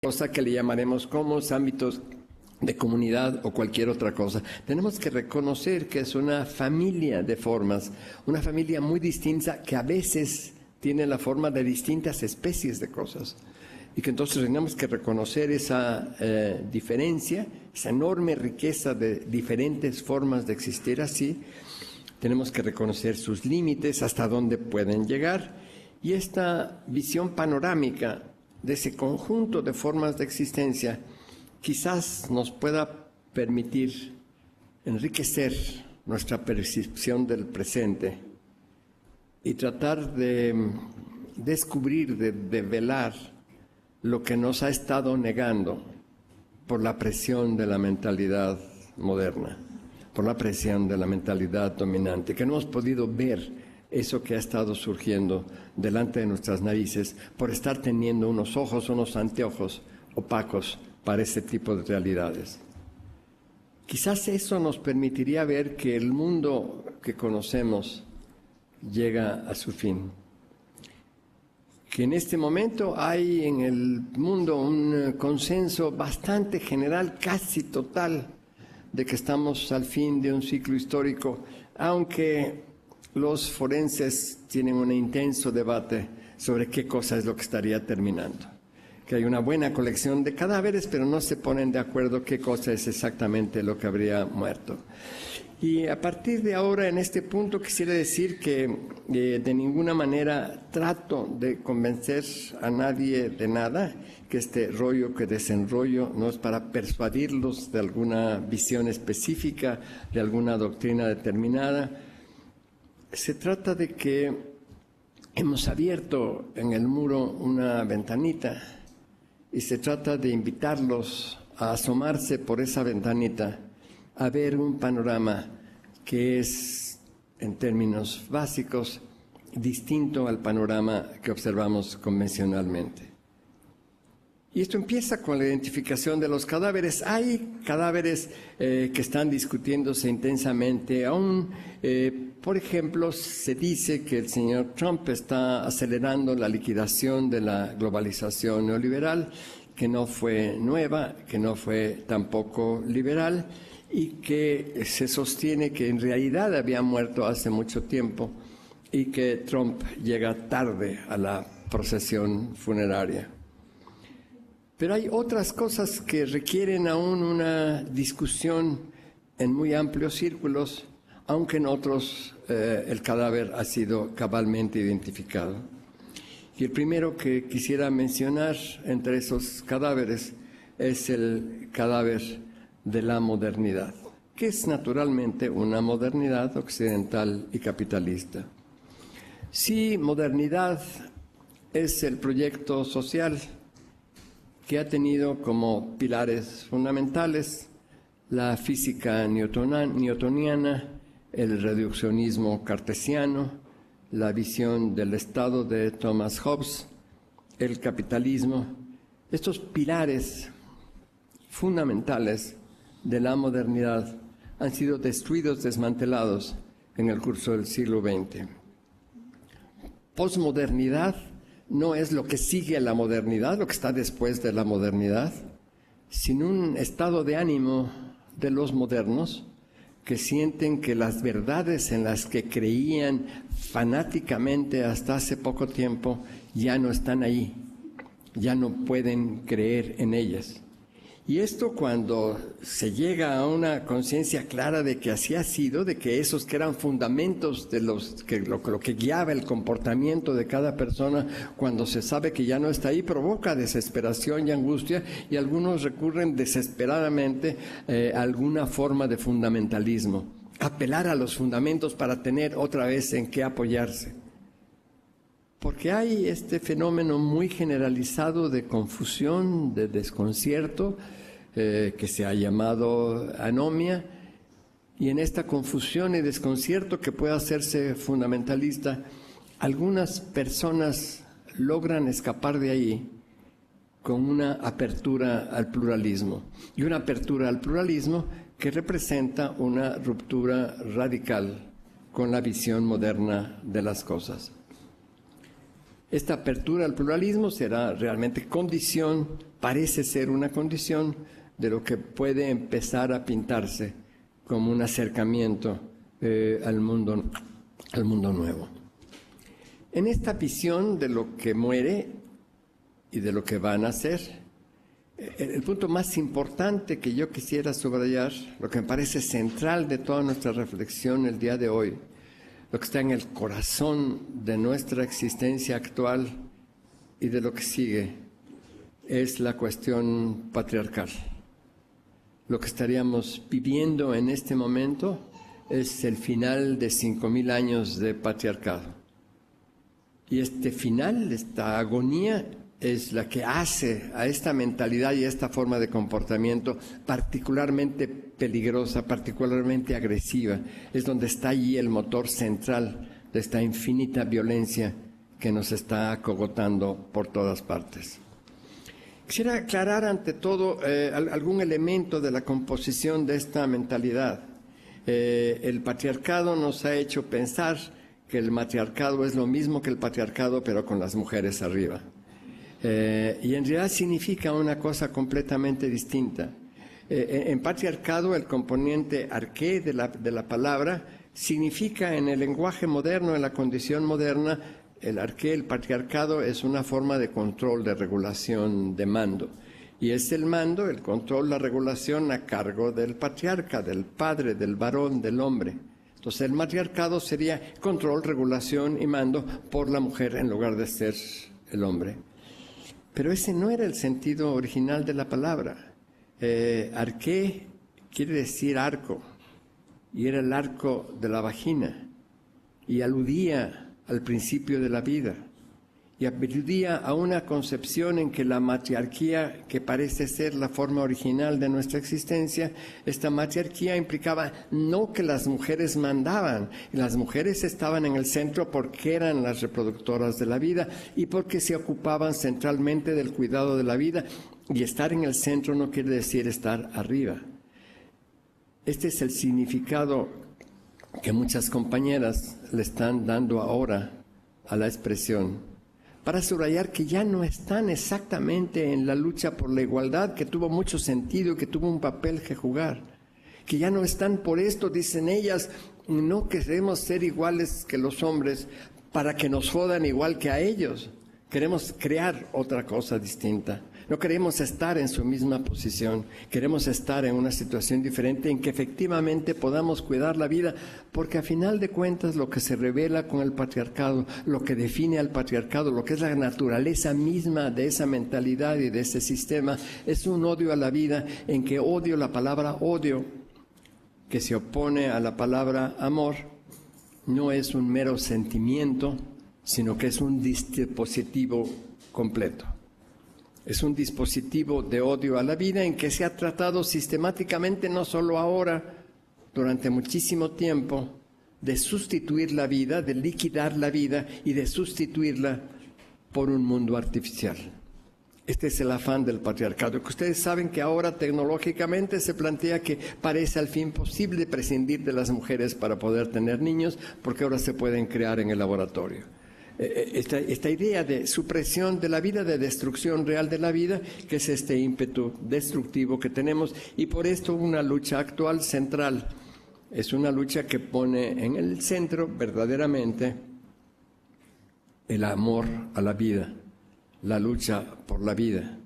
cosa que le llamaremos comuns, ámbitos de comunidad o cualquier otra cosa. Tenemos que reconocer que es una familia de formas, una familia muy distinta que a veces tiene la forma de distintas especies de cosas. Y que entonces tenemos que reconocer esa diferencia, esa enorme riqueza de diferentes formas de existir así. Tenemos que reconocer sus límites, hasta dónde pueden llegar. Y esta visión panorámica de ese conjunto de formas de existencia quizás nos pueda permitir enriquecer nuestra percepción del presente y tratar de descubrir, de develar lo que nos ha estado negando por la presión de la mentalidad moderna, por la presión de la mentalidad dominante, que no hemos podido ver eso que ha estado surgiendo delante de nuestras narices por estar teniendo unos ojos, unos anteojos opacos para este tipo de realidades. Quizás eso nos permitiría ver que el mundo que conocemos llega a su fin. Que en este momento hay en el mundo un consenso bastante general, casi total, de que estamos al fin de un ciclo histórico, aunque los forenses tienen un intenso debate sobre qué cosa es lo que estaría terminando. Que hay una buena colección de cadáveres, pero no se ponen de acuerdo qué cosa es exactamente lo que habría muerto. Y a partir de ahora, en este punto, quisiera decir que de ninguna manera trato de convencer a nadie de nada, que este rollo que desenrollo no es para persuadirlos de alguna visión específica, de alguna doctrina determinada. Se trata de que hemos abierto en el muro una ventanita y se trata de invitarlos a asomarse por esa ventanita a ver un panorama que es, en términos básicos, distinto al panorama que observamos convencionalmente. Y esto empieza con la identificación de los cadáveres. Hay cadáveres que están discutiéndose intensamente. Aún, por ejemplo, se dice que el señor Trump está acelerando la liquidación de la globalización neoliberal, que no fue nueva, que no fue tampoco liberal, y que se sostiene que en realidad había muerto hace mucho tiempo y que Trump llega tarde a la procesión funeraria. Pero hay otras cosas que requieren aún una discusión en muy amplios círculos, aunque en otros el cadáver ha sido cabalmente identificado. Y el primero que quisiera mencionar entre esos cadáveres es el cadáver de la modernidad, que es naturalmente una modernidad occidental y capitalista. Si modernidad es el proyecto social que ha tenido como pilares fundamentales la física newtoniana, el reduccionismo cartesiano, la visión del Estado de Thomas Hobbes, el capitalismo, estos pilares fundamentales de la modernidad han sido destruidos, desmantelados en el curso del siglo XX. Posmodernidad no es lo que sigue a la modernidad, lo que está después de la modernidad, sino un estado de ánimo de los modernos que sienten que las verdades en las que creían fanáticamente hasta hace poco tiempo ya no están ahí, ya no pueden creer en ellas. Y esto cuando se llega a una conciencia clara de que así ha sido, de que esos que eran fundamentos de lo que guiaba el comportamiento de cada persona, cuando se sabe que ya no está ahí, provoca desesperación y angustia, y algunos recurren desesperadamente a alguna forma de fundamentalismo, apelar a los fundamentos para tener otra vez en qué apoyarse. Porque hay este fenómeno muy generalizado de confusión, de desconcierto, que se ha llamado anomia, y en esta confusión y desconcierto que puede hacerse fundamentalista, algunas personas logran escapar de ahí con una apertura al pluralismo, y una apertura al pluralismo que representa una ruptura radical con la visión moderna de las cosas. Esta apertura al pluralismo será realmente condición, parece ser una condición de lo que puede empezar a pintarse como un acercamiento al mundo nuevo. En esta visión de lo que muere y de lo que va a nacer, el punto más importante que yo quisiera subrayar, lo que me parece central de toda nuestra reflexión el día de hoy, lo que está en el corazón de nuestra existencia actual y de lo que sigue, es la cuestión patriarcal. Lo que estaríamos viviendo en este momento es el final de 5.000 años de patriarcado. Y este final, esta agonía, es la que hace a esta mentalidad y a esta forma de comportamiento particularmente peligrosa, particularmente agresiva. Es donde está allí el motor central de esta infinita violencia que nos está acogotando por todas partes. Quisiera aclarar ante todo algún elemento de la composición de esta mentalidad. El patriarcado nos ha hecho pensar que el matriarcado es lo mismo que el patriarcado, pero con las mujeres arriba. Y en realidad significa una cosa completamente distinta. En patriarcado, el componente arqué de la palabra significa en el lenguaje moderno, en la condición moderna, el arqué, el patriarcado, es una forma de control, de regulación, de mando. Y es el mando, el control, la regulación a cargo del patriarca, del padre, del varón, del hombre. Entonces el matriarcado sería control, regulación y mando por la mujer en lugar de ser el hombre. Pero ese no era el sentido original de la palabra. Arqué quiere decir arco, y era el arco de la vagina, y aludía al principio de la vida, y aludía a una concepción en que la matriarquía, que parece ser la forma original de nuestra existencia, esta matriarquía implicaba no que las mujeres mandaban, las mujeres estaban en el centro porque eran las reproductoras de la vida y porque se ocupaban centralmente del cuidado de la vida, y estar en el centro no quiere decir estar arriba. Este es el significado que muchas compañeras le están dando ahora a la expresión, para subrayar que ya no están exactamente en la lucha por la igualdad, que tuvo mucho sentido, que tuvo un papel que jugar, que ya no están por esto, dicen ellas, no queremos ser iguales que los hombres para que nos jodan igual que a ellos, queremos crear otra cosa distinta. No queremos estar en su misma posición, queremos estar en una situación diferente en que efectivamente podamos cuidar la vida, porque a final de cuentas lo que se revela con el patriarcado, lo que define al patriarcado, lo que es la naturaleza misma de esa mentalidad y de ese sistema, es un odio a la vida en que odio, la palabra odio, que se opone a la palabra amor, no es un mero sentimiento, sino que es un dispositivo completo. Es un dispositivo de odio a la vida en que se ha tratado sistemáticamente, no solo ahora, durante muchísimo tiempo, de sustituir la vida, de liquidar la vida y de sustituirla por un mundo artificial. Este es el afán del patriarcado, que ustedes saben que ahora tecnológicamente se plantea que parece al fin posible prescindir de las mujeres para poder tener niños, porque ahora se pueden crear en el laboratorio. Esta idea de supresión de la vida, de destrucción real de la vida, que es este ímpetu destructivo que tenemos, y por esto una lucha actual central. Es una lucha que pone en el centro verdaderamente el amor a la vida, la lucha por la vida.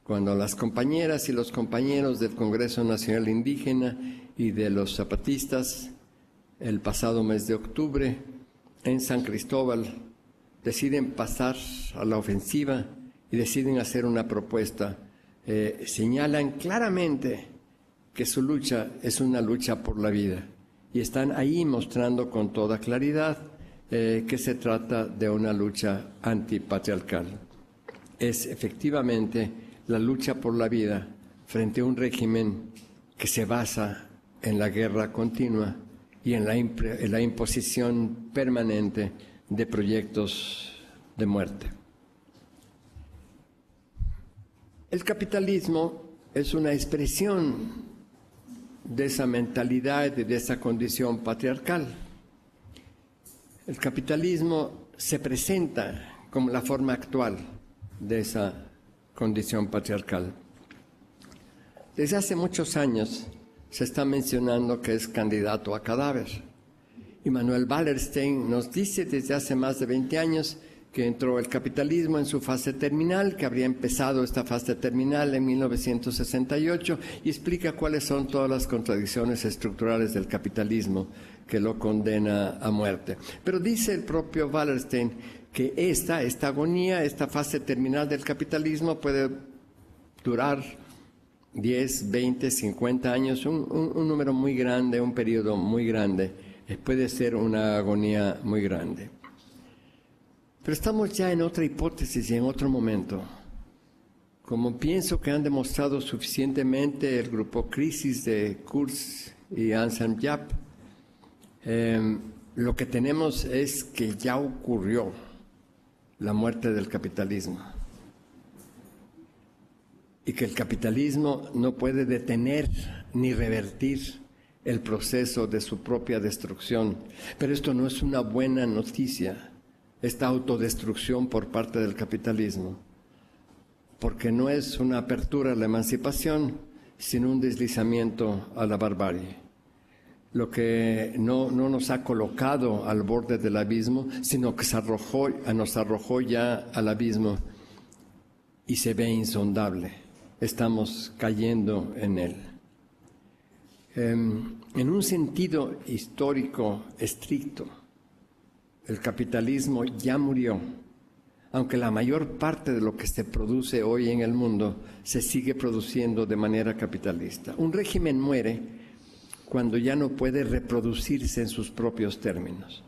Cuando las compañeras y los compañeros del Congreso Nacional Indígena y de los zapatistas, el pasado mes de octubre, en San Cristóbal, deciden pasar a la ofensiva y deciden hacer una propuesta, señalan claramente que su lucha es una lucha por la vida y están ahí mostrando con toda claridad que se trata de una lucha antipatriarcal. Es efectivamente la lucha por la vida frente a un régimen que se basa en la guerra continua y en la imposición permanente de proyectos de muerte. El capitalismo es una expresión de esa mentalidad y de esa condición patriarcal. El capitalismo se presenta como la forma actual de esa condición patriarcal. Desde hace muchos años se está mencionando que es candidato a cadáver. Y Manuel Wallerstein nos dice desde hace más de 20 años que entró el capitalismo en su fase terminal, que habría empezado esta fase terminal en 1968, y explica cuáles son todas las contradicciones estructurales del capitalismo que lo condena a muerte. Pero dice el propio Wallerstein que esta agonía, esta fase terminal del capitalismo puede durar 10, 20, 50 años, un número muy grande, un periodo muy grande. Puede ser una agonía muy grande. Pero estamos ya en otra hipótesis y en otro momento. Como pienso que han demostrado suficientemente el grupo Crisis de Kurz y Anselm Japp, lo que tenemos es que ya ocurrió la muerte del capitalismo. Y que el capitalismo no puede detener ni revertir el proceso de su propia destrucción. Pero esto no es una buena noticia, esta autodestrucción por parte del capitalismo, porque no es una apertura a la emancipación, sino un deslizamiento a la barbarie. Lo que no nos ha colocado al borde del abismo, sino que nos arrojó ya al abismo y se ve insondable. Estamos cayendo en él. En un sentido histórico estricto, el capitalismo ya murió, aunque la mayor parte de lo que se produce hoy en el mundo se sigue produciendo de manera capitalista. Un régimen muere cuando ya no puede reproducirse en sus propios términos.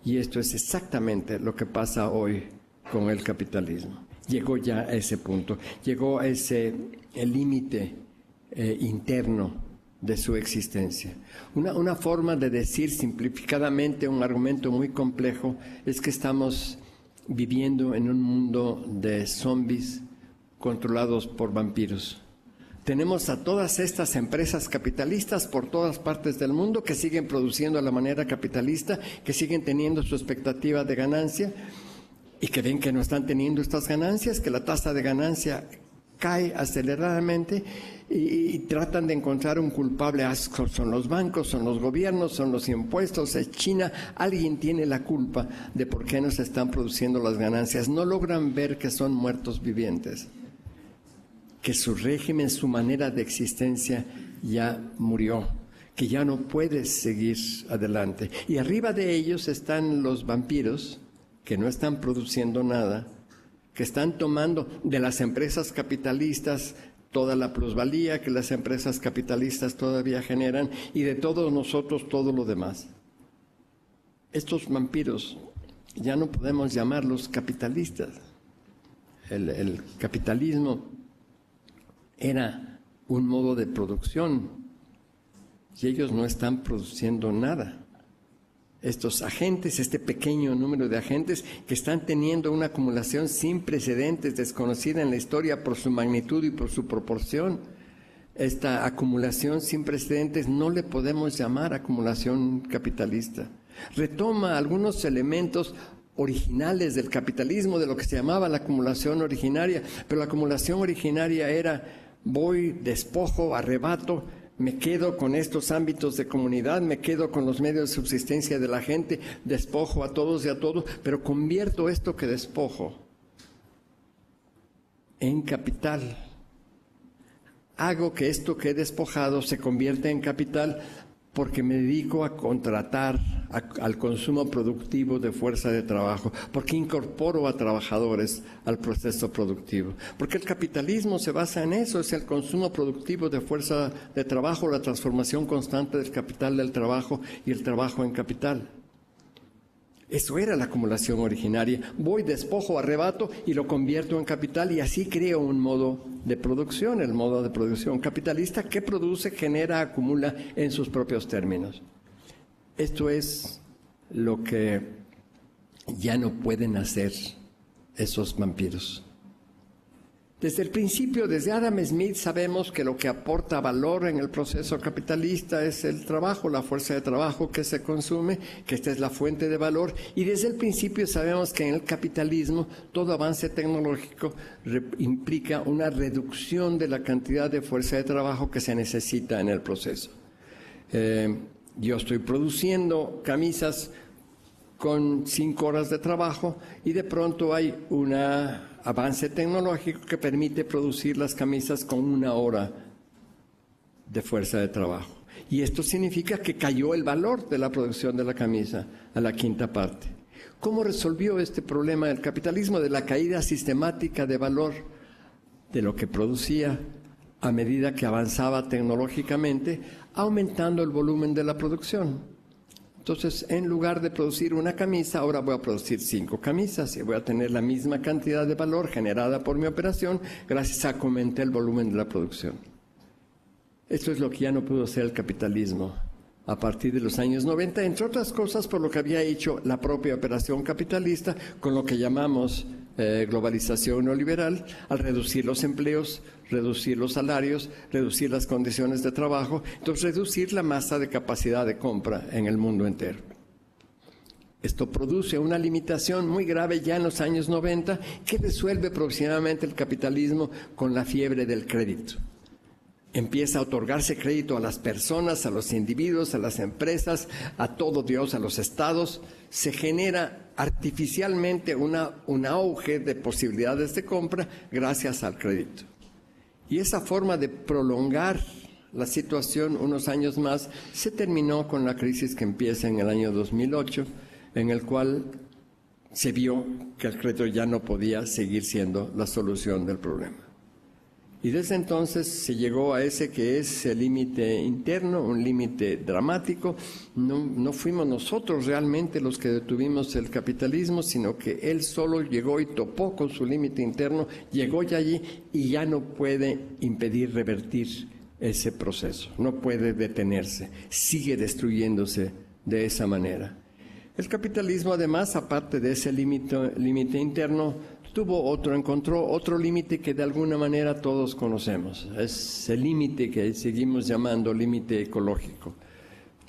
Y esto es exactamente lo que pasa hoy con el capitalismo. Llegó ya a ese punto, llegó a ese límite interno de su existencia. Una forma de decir simplificadamente un argumento muy complejo es que estamos viviendo en un mundo de zombies controlados por vampiros. Tenemos a todas estas empresas capitalistas por todas partes del mundo que siguen produciendo a la manera capitalista, que siguen teniendo su expectativa de ganancia y que ven que no están teniendo estas ganancias, que la tasa de ganancia cae aceleradamente y tratan de encontrar un culpable. Son los bancos, son los gobiernos, son los impuestos, es China. Alguien tiene la culpa de por qué no se están produciendo las ganancias. No logran ver que son muertos vivientes, que su régimen, su manera de existencia ya murió, que ya no puede seguir adelante. Y arriba de ellos están los vampiros, que no están produciendo nada, que están tomando de las empresas capitalistas toda la plusvalía que las empresas capitalistas todavía generan y de todos nosotros todo lo demás. Estos vampiros ya no podemos llamarlos capitalistas. El capitalismo era un modo de producción y ellos no están produciendo nada. Estos agentes, este pequeño número de agentes que están teniendo una acumulación sin precedentes, desconocida en la historia por su magnitud y por su proporción. Esta acumulación sin precedentes no le podemos llamar acumulación capitalista. Retoma algunos elementos originales del capitalismo, de lo que se llamaba la acumulación originaria, pero la acumulación originaria era voy, despojo, arrebato, me quedo con estos ámbitos de comunidad, me quedo con los medios de subsistencia de la gente, despojo a todos y a todos, pero convierto esto que despojo en capital. Hago que esto que he despojado se convierta en capital porque me dedico a contratar al consumo productivo de fuerza de trabajo, porque incorporo a trabajadores al proceso productivo. Porque el capitalismo se basa en eso, es el consumo productivo de fuerza de trabajo, la transformación constante del capital del trabajo y el trabajo en capital. Eso era la acumulación originaria. Voy, despojo, arrebato y lo convierto en capital y así creo un modo de producción, el modo de producción capitalista que produce, genera, acumula en sus propios términos. Esto es lo que ya no pueden hacer esos vampiros. Desde el principio, desde Adam Smith, sabemos que lo que aporta valor en el proceso capitalista es el trabajo, la fuerza de trabajo que se consume, que esta es la fuente de valor. Y desde el principio sabemos que en el capitalismo todo avance tecnológico implica una reducción de la cantidad de fuerza de trabajo que se necesita en el proceso. Yo estoy produciendo camisas con 5 horas de trabajo y de pronto hay un avance tecnológico que permite producir las camisas con 1 hora de fuerza de trabajo. Y esto significa que cayó el valor de la producción de la camisa a la 1/5 parte. ¿Cómo resolvió este problema el capitalismo de la caída sistemática de valor de lo que producía a medida que avanzaba tecnológicamente, aumentando el volumen de la producción? Entonces, en lugar de producir una camisa, ahora voy a producir 5 camisas y voy a tener la misma cantidad de valor generada por mi operación gracias a que aumenté el volumen de la producción. Esto es lo que ya no pudo hacer el capitalismo a partir de los años 90, entre otras cosas por lo que había hecho la propia operación capitalista con lo que llamamos globalización neoliberal, al reducir los empleos, reducir los salarios, reducir las condiciones de trabajo, entonces reducir la masa de capacidad de compra en el mundo entero. Esto produce una limitación muy grave ya en los años 90 que resuelve progresivamente el capitalismo con la fiebre del crédito. Empieza a otorgarse crédito a las personas, a los individuos, a las empresas, a todo Dios, a los estados. Se genera artificialmente un auge de posibilidades de compra gracias al crédito. Y esa forma de prolongar la situación unos años más se terminó con la crisis que empieza en el año 2008, en el cual se vio que el crédito ya no podía seguir siendo la solución del problema. Y desde entonces se llegó a ese que es el límite interno, un límite dramático. No fuimos nosotros realmente los que detuvimos el capitalismo, sino que él solo llegó y topó con su límite interno, llegó ya allí y ya no puede impedir revertir ese proceso, no puede detenerse, sigue destruyéndose de esa manera. El capitalismo, además, aparte de ese límite interno, encontró otro límite que de alguna manera todos conocemos. Es el límite que seguimos llamando límite ecológico.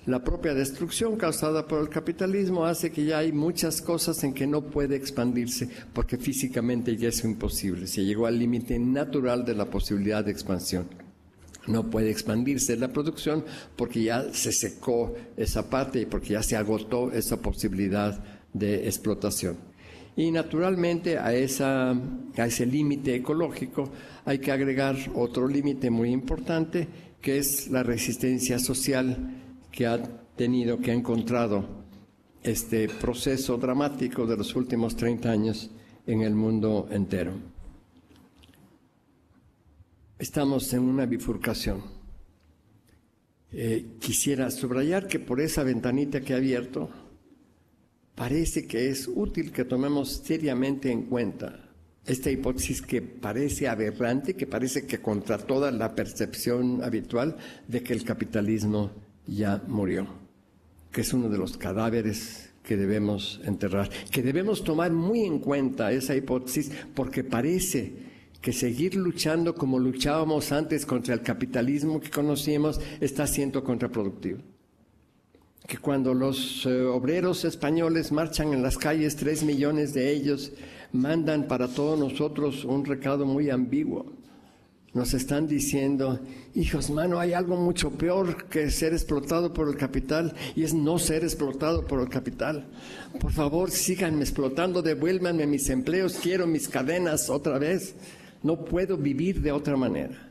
La propia destrucción causada por el capitalismo hace que ya hay muchas cosas en que no puede expandirse porque físicamente ya es imposible. Se llegó al límite natural de la posibilidad de expansión. No puede expandirse la producción porque ya se secó esa parte y porque ya se agotó esa posibilidad de explotación. Y naturalmente a ese límite ecológico hay que agregar otro límite muy importante, que es la resistencia social que ha encontrado este proceso dramático de los últimos 30 años en el mundo entero. Estamos en una bifurcación. Quisiera subrayar que por esa ventanita que he abierto, parece que es útil que tomemos seriamente en cuenta esta hipótesis que parece aberrante, que parece que contra toda la percepción habitual de que el capitalismo ya murió, que es uno de los cadáveres que debemos enterrar, que debemos tomar muy en cuenta esa hipótesis porque parece que seguir luchando como luchábamos antes contra el capitalismo que conocíamos está siendo contraproductivo. Que cuando los obreros españoles marchan en las calles, 3 millones de ellos, mandan para todos nosotros un recado muy ambiguo. Nos están diciendo, hijos, mano, hay algo mucho peor que ser explotado por el capital, y es no ser explotado por el capital. Por favor, síganme explotando, devuélvanme mis empleos, quiero mis cadenas otra vez. No puedo vivir de otra manera.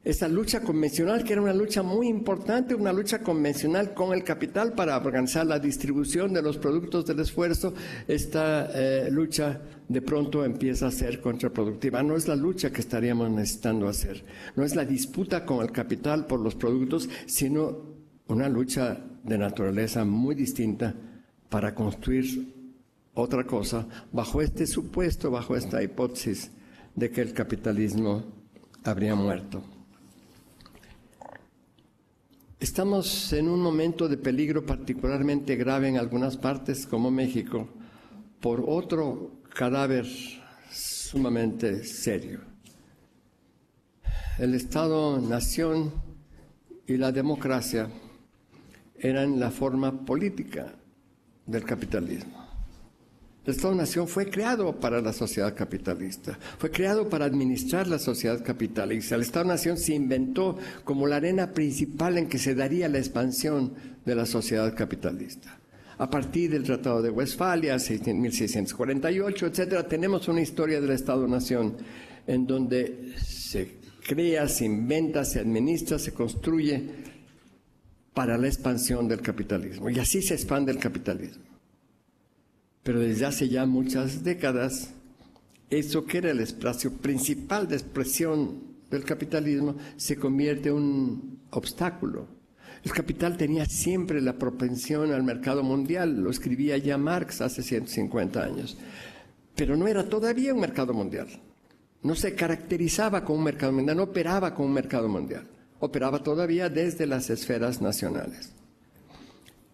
Esa lucha convencional, que era una lucha muy importante, una lucha convencional con el capital para alcanzar la distribución de los productos del esfuerzo, esta lucha de pronto empieza a ser contraproductiva. No es la lucha que estaríamos necesitando hacer, no es la disputa con el capital por los productos, sino una lucha de naturaleza muy distinta para construir otra cosa bajo este supuesto, bajo esta hipótesis de que el capitalismo habría muerto. Estamos en un momento de peligro particularmente grave en algunas partes, como México, por otro cadáver sumamente serio. el Estado-nación y la democracia eran la forma política del capitalismo. El Estado-nación fue creado para la sociedad capitalista, fue creado para administrar la sociedad capitalista. El Estado-nación se inventó como la arena principal en que se daría la expansión de la sociedad capitalista. A partir del Tratado de Westfalia, 1648, etcétera, tenemos una historia del Estado-nación en donde se crea, se inventa, se administra, se construye para la expansión del capitalismo. Y así se expande el capitalismo. Pero desde hace ya muchas décadas, eso que era el espacio principal de expresión del capitalismo se convierte en un obstáculo. El capital tenía siempre la propensión al mercado mundial, lo escribía ya Marx hace 150 años, pero no era todavía un mercado mundial. No se caracterizaba como un mercado mundial, no operaba como un mercado mundial, operaba todavía desde las esferas nacionales.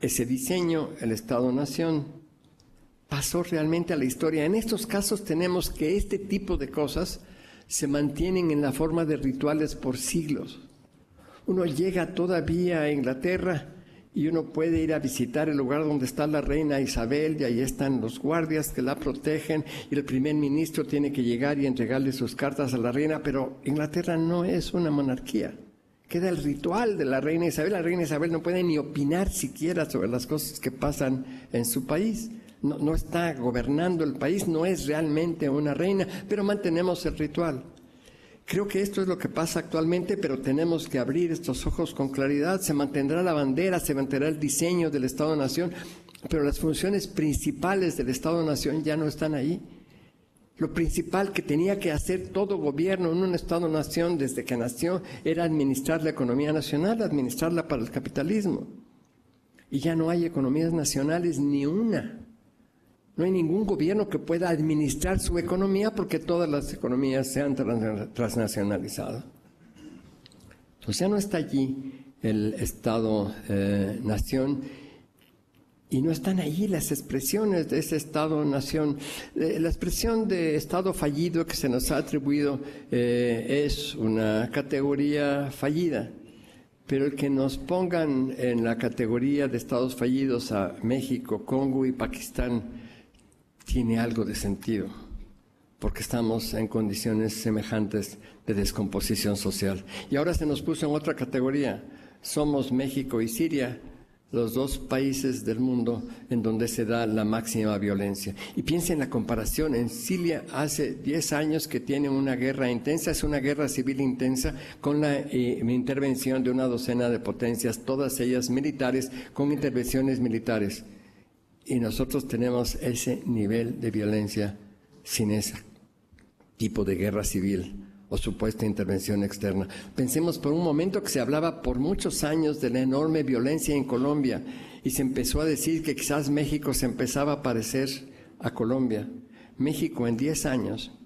Ese diseño, el Estado-nación, pasó realmente a la historia. En estos casos tenemos que este tipo de cosas se mantienen en la forma de rituales por siglos. Uno llega todavía a Inglaterra y uno puede ir a visitar el lugar donde está la reina Isabel y ahí están los guardias que la protegen y el primer ministro tiene que llegar y entregarle sus cartas a la reina, pero Inglaterra no es una monarquía. Queda el ritual de la reina Isabel. La reina Isabel no puede ni opinar siquiera sobre las cosas que pasan en su país. No está gobernando el país, no es realmente una reina, pero mantenemos el ritual. Creo que esto es lo que pasa actualmente, pero tenemos que abrir estos ojos con claridad. Se mantendrá la bandera, se mantendrá el diseño del Estado-Nación, pero las funciones principales del Estado-Nación ya no están ahí. Lo principal que tenía que hacer todo gobierno en un Estado-Nación desde que nació era administrar la economía nacional, administrarla para el capitalismo. Y ya no hay economías nacionales ni una. No hay ningún gobierno que pueda administrar su economía porque todas las economías se han transnacionalizado. Entonces ya no está allí el Estado-nación y no están allí las expresiones de ese Estado-nación. La expresión de Estado fallido que se nos ha atribuido es una categoría fallida. Pero el que nos pongan en la categoría de Estados fallidos a México, Congo y Pakistán tiene algo de sentido, porque estamos en condiciones semejantes de descomposición social. Y ahora se nos puso en otra categoría. Somos México y Siria, los dos países del mundo en donde se da la máxima violencia. Y piensen en la comparación. En Siria hace 10 años que tiene una guerra intensa, es una guerra civil intensa, con la intervención de una docena de potencias, todas ellas militares, con intervenciones militares. Y nosotros tenemos ese nivel de violencia sin ese tipo de guerra civil o supuesta intervención externa. Pensemos por un momento que se hablaba por muchos años de la enorme violencia en Colombia y se empezó a decir que quizás México se empezaba a parecer a Colombia. México en 10 años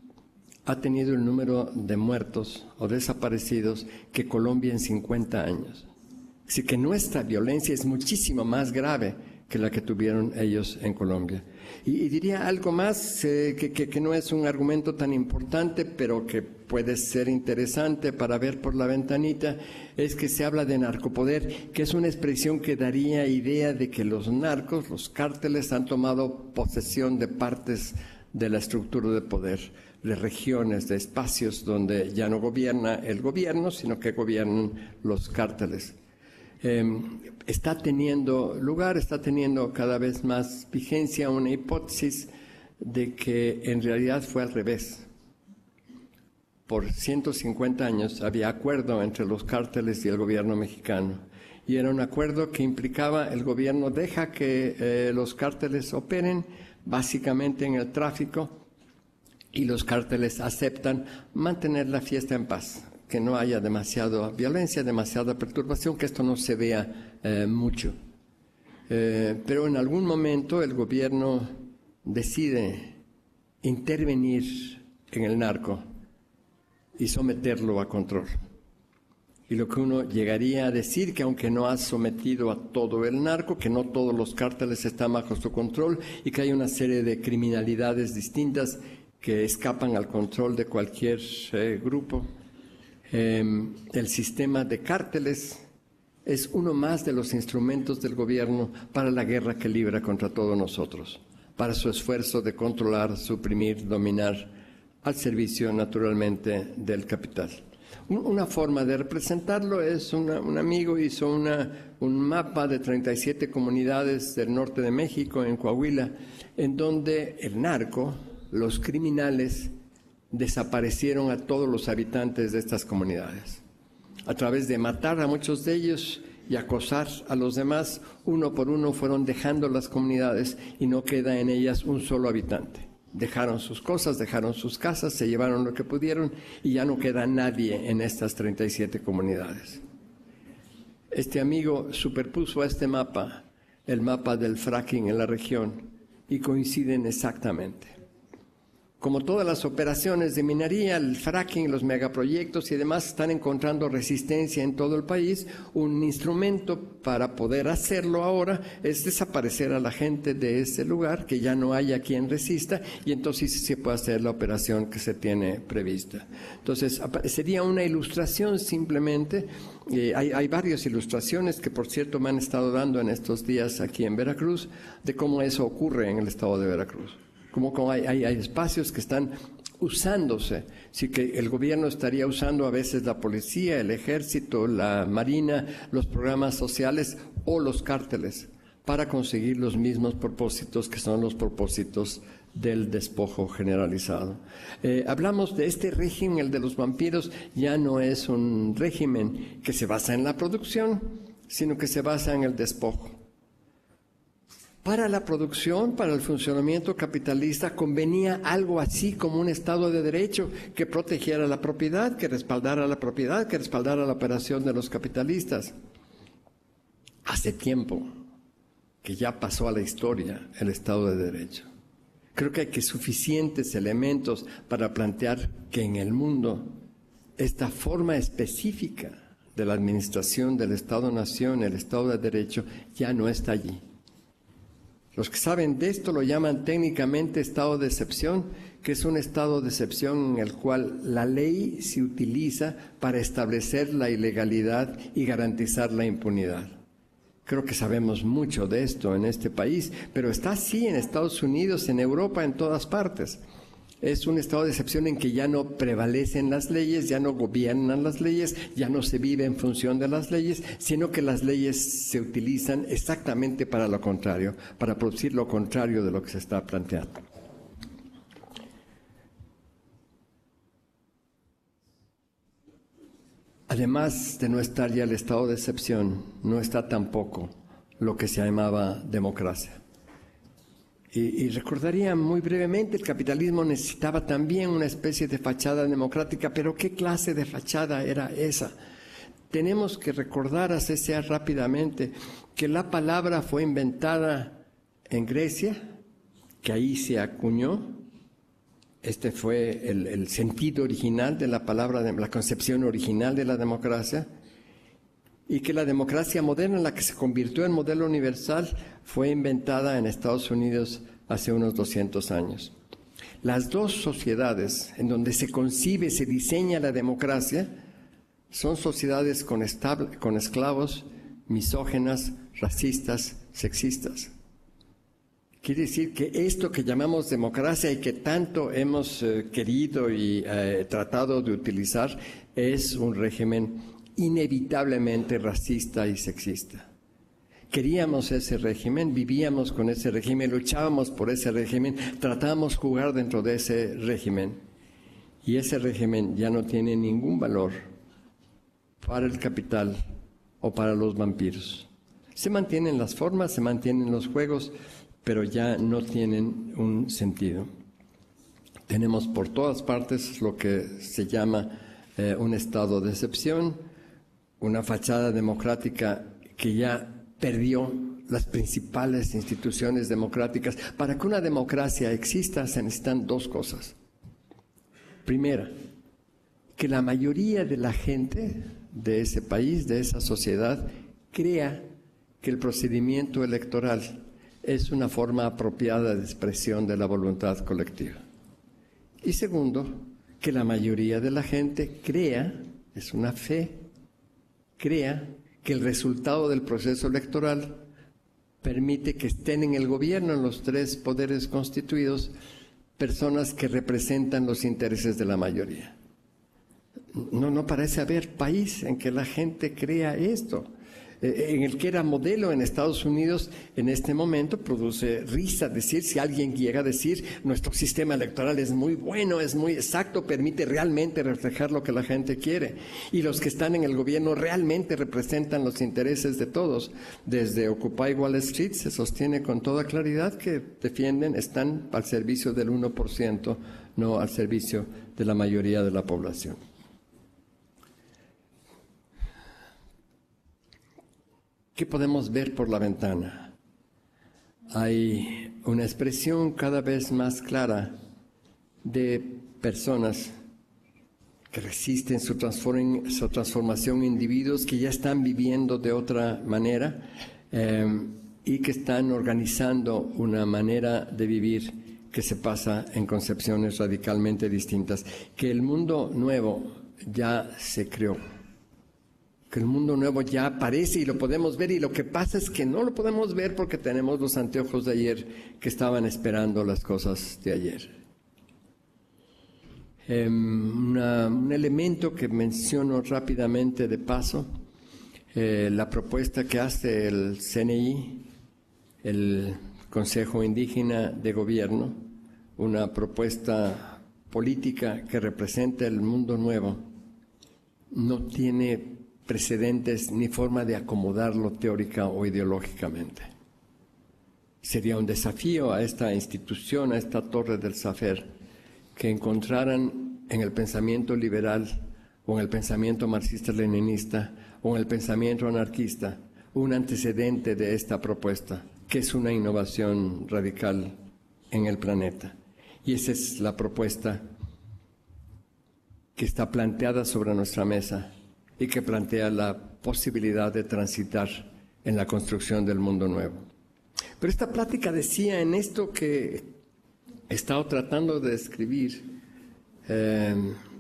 ha tenido el número de muertos o desaparecidos que Colombia en 50 años. Así que nuestra violencia es muchísimo más grave que la que tuvieron ellos en Colombia. Y diría algo más que no es un argumento tan importante, pero que puede ser interesante para ver por la ventanita, es que se habla de narcopoder, que es una expresión que daría idea de que los narcos, los cárteles, han tomado posesión de partes de la estructura de poder, de regiones, de espacios donde ya no gobierna el gobierno, sino que gobiernan los cárteles. Está teniendo lugar, está teniendo cada vez más vigencia una hipótesis de que en realidad fue al revés. Por 150 años había acuerdo entre los cárteles y el gobierno mexicano. Y era un acuerdo que implicaba el gobierno deja que los cárteles operen básicamente en el tráfico y los cárteles aceptan mantener la fiesta en paz, que no haya demasiada violencia, demasiada perturbación, que esto no se vea mucho. Pero en algún momento el gobierno decide intervenir en el narco y someterlo a control. Y lo que uno llegaría a decir, que aunque no ha sometido a todo el narco, que no todos los cárteles están bajo su control y que hay una serie de criminalidades distintas que escapan al control de cualquier grupo, El sistema de cárteles es uno más de los instrumentos del gobierno para la guerra que libra contra todos nosotros, para su esfuerzo de controlar, suprimir, dominar, al servicio naturalmente del capital. Una forma de representarlo es un amigo hizo un mapa de 37 comunidades del norte de México, en Coahuila, en donde el narco, los criminales, desaparecieron a todos los habitantes de estas comunidades. A través de matar a muchos de ellos y acosar a los demás, uno por uno fueron dejando las comunidades y no queda en ellas un solo habitante. Dejaron sus cosas, dejaron sus casas, se llevaron lo que pudieron y ya no queda nadie en estas 37 comunidades. Este amigo superpuso a este mapa el mapa del fracking en la región y coinciden exactamente. Como todas las operaciones de minería, el fracking, los megaproyectos y demás están encontrando resistencia en todo el país. Un instrumento para poder hacerlo ahora es desaparecer a la gente de ese lugar, que ya no haya quien resista, y entonces se puede hacer la operación que se tiene prevista. Entonces, sería una ilustración simplemente. Hay varias ilustraciones que, por cierto, me han estado dando en estos días aquí en Veracruz, de cómo eso ocurre en el estado de Veracruz. Como hay espacios que están usándose, sí que el gobierno estaría usando a veces la policía, el ejército, la marina, los programas sociales o los cárteles para conseguir los mismos propósitos que son los propósitos del despojo generalizado. Hablamos de este régimen, el de los vampiros, ya no es un régimen que se basa en la producción, sino que se basa en el despojo. Para la producción, para el funcionamiento capitalista, convenía algo así como un Estado de Derecho que protegiera la propiedad, que respaldara la propiedad, que respaldara la operación de los capitalistas. Hace tiempo que ya pasó a la historia el Estado de Derecho. Creo que hay suficientes elementos para plantear que en el mundo esta forma específica de la administración del Estado-Nación, el Estado de Derecho, ya no está allí. Los que saben de esto lo llaman técnicamente estado de excepción, que es un estado de excepción en el cual la ley se utiliza para establecer la ilegalidad y garantizar la impunidad. Creo que sabemos mucho de esto en este país, pero está así en Estados Unidos, en Europa, en todas partes. Es un estado de excepción en que ya no prevalecen las leyes, ya no gobiernan las leyes, ya no se vive en función de las leyes, sino que las leyes se utilizan exactamente para lo contrario, para producir lo contrario de lo que se está planteando. Además de no estar ya el estado de excepción, no está tampoco lo que se llamaba democracia. Y recordaría muy brevemente, el capitalismo necesitaba también una especie de fachada democrática, pero ¿qué clase de fachada era esa? Tenemos que recordar, así sea rápidamente, que la palabra fue inventada en Grecia, que ahí se acuñó. Este fue el sentido original de la palabra, la concepción original de la democracia, y que la democracia moderna, la que se convirtió en modelo universal, fue inventada en Estados Unidos hace unos 200 años. Las dos sociedades en donde se concibe, se diseña la democracia, son sociedades con esclavos, misóginas, racistas, sexistas. Quiere decir que esto que llamamos democracia y que tanto hemos querido y tratado de utilizar es un régimen inevitablemente racista y sexista. Queríamos ese régimen, vivíamos con ese régimen, luchábamos por ese régimen, tratábamos de jugar dentro de ese régimen. Y ese régimen ya no tiene ningún valor para el capital o para los vampiros. Se mantienen las formas, se mantienen los juegos, pero ya no tienen un sentido. Tenemos por todas partes lo que se llama un estado de excepción, una fachada democrática que ya perdió las principales instituciones democráticas. Para que una democracia exista se necesitan dos cosas. Primera, que la mayoría de la gente de ese país, de esa sociedad, crea que el procedimiento electoral es una forma apropiada de expresión de la voluntad colectiva. Y segundo, que la mayoría de la gente crea es una fe, crea que el resultado del proceso electoral permite que estén en el gobierno, en los 3 poderes constituidos, personas que representan los intereses de la mayoría. No parece haber país en que la gente crea esto. En el que era modelo en Estados Unidos, en este momento produce risa decir, si alguien llega a decir, nuestro sistema electoral es muy bueno, es muy exacto, permite realmente reflejar lo que la gente quiere. Y los que están en el gobierno realmente representan los intereses de todos. Desde Occupy Wall Street se sostiene con toda claridad que defienden, están al servicio del 1%, no al servicio de la mayoría de la población. ¿Qué podemos ver por la ventana? Hay una expresión cada vez más clara de personas que resisten su transformación, individuos que ya están viviendo de otra manera y que están organizando una manera de vivir que se basa en concepciones radicalmente distintas, que el mundo nuevo ya se creó, que el mundo nuevo ya aparece y lo podemos ver, y lo que pasa es que no lo podemos ver porque tenemos los anteojos de ayer que estaban esperando las cosas de ayer. Un elemento que menciono rápidamente de paso, la propuesta que hace el CNI, el Consejo Indígena de Gobierno, una propuesta política que representa el mundo nuevo, no tiene precedentes ni forma de acomodarlo teórica o ideológicamente. Sería un desafío a esta institución, a esta torre del saber, que encontraran en el pensamiento liberal o en el pensamiento marxista-leninista o en el pensamiento anarquista un antecedente de esta propuesta, que es una innovación radical en el planeta. Y esa es la propuesta que está planteada sobre nuestra mesa y que plantea la posibilidad de transitar en la construcción del mundo nuevo. Pero esta plática decía en esto que he estado tratando de describir,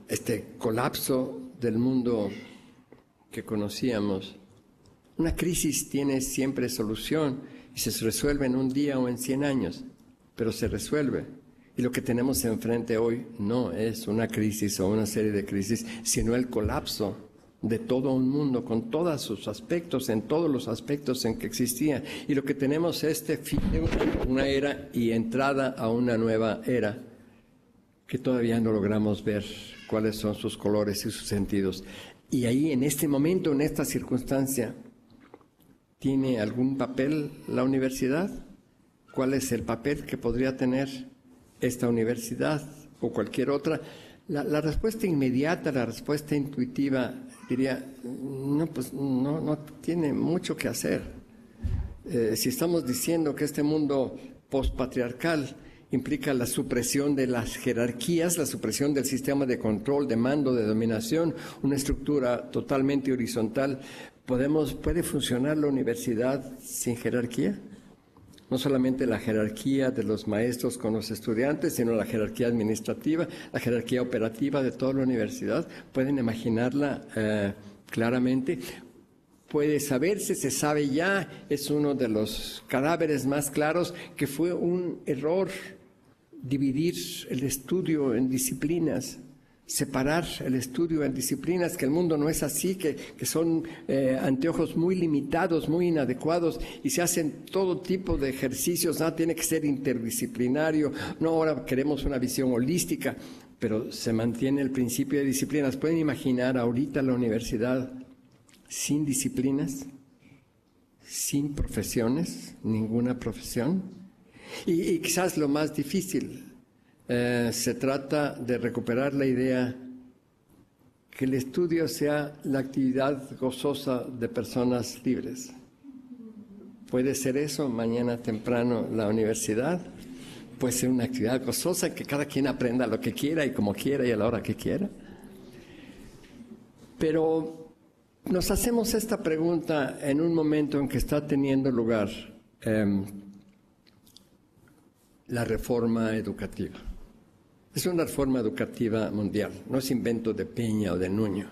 este colapso del mundo que conocíamos. Una crisis tiene siempre solución y se resuelve en un día o en 100 años, pero se resuelve. Y lo que tenemos enfrente hoy no es una crisis o una serie de crisis, sino el colapso de todo un mundo, con todos sus aspectos, en todos los aspectos en que existía. Y lo que tenemos es este fin de una era y entrada a una nueva era, que todavía no logramos ver cuáles son sus colores y sus sentidos. Y ahí, en este momento, en esta circunstancia, ¿tiene algún papel la universidad? ¿Cuál es el papel que podría tener esta universidad o cualquier otra? La respuesta inmediata, la respuesta intuitiva, diría, no tiene mucho que hacer. Si estamos diciendo que este mundo postpatriarcal implica la supresión de las jerarquías, la supresión del sistema de control, de mando, de dominación, una estructura totalmente horizontal, ¿puede funcionar la universidad sin jerarquía? No solamente la jerarquía de los maestros con los estudiantes, sino la jerarquía administrativa, la jerarquía operativa de toda la universidad. ¿Pueden imaginarla claramente? Puede saberse, se sabe ya, es uno de los cadáveres más claros, que fue un error dividir el estudio en disciplinas, separar el estudio en disciplinas, que el mundo no es así, que son anteojos muy limitados, muy inadecuados, y se hacen todo tipo de ejercicios. Tiene que ser interdisciplinario, no, ahora queremos una visión holística, pero se mantiene el principio de disciplinas. ¿Pueden imaginar ahorita la universidad sin disciplinas, sin profesiones, ninguna profesión? Y quizás lo más difícil, se trata de recuperar la idea que el estudio sea la actividad gozosa de personas libres. ¿Puede ser eso mañana temprano la universidad? Puede ser una actividad gozosa, que cada quien aprenda lo que quiera y como quiera y a la hora que quiera. Pero nos hacemos esta pregunta en un momento en que está teniendo lugar la reforma educativa. Es una reforma educativa mundial, no es invento de Peña o de Nuño.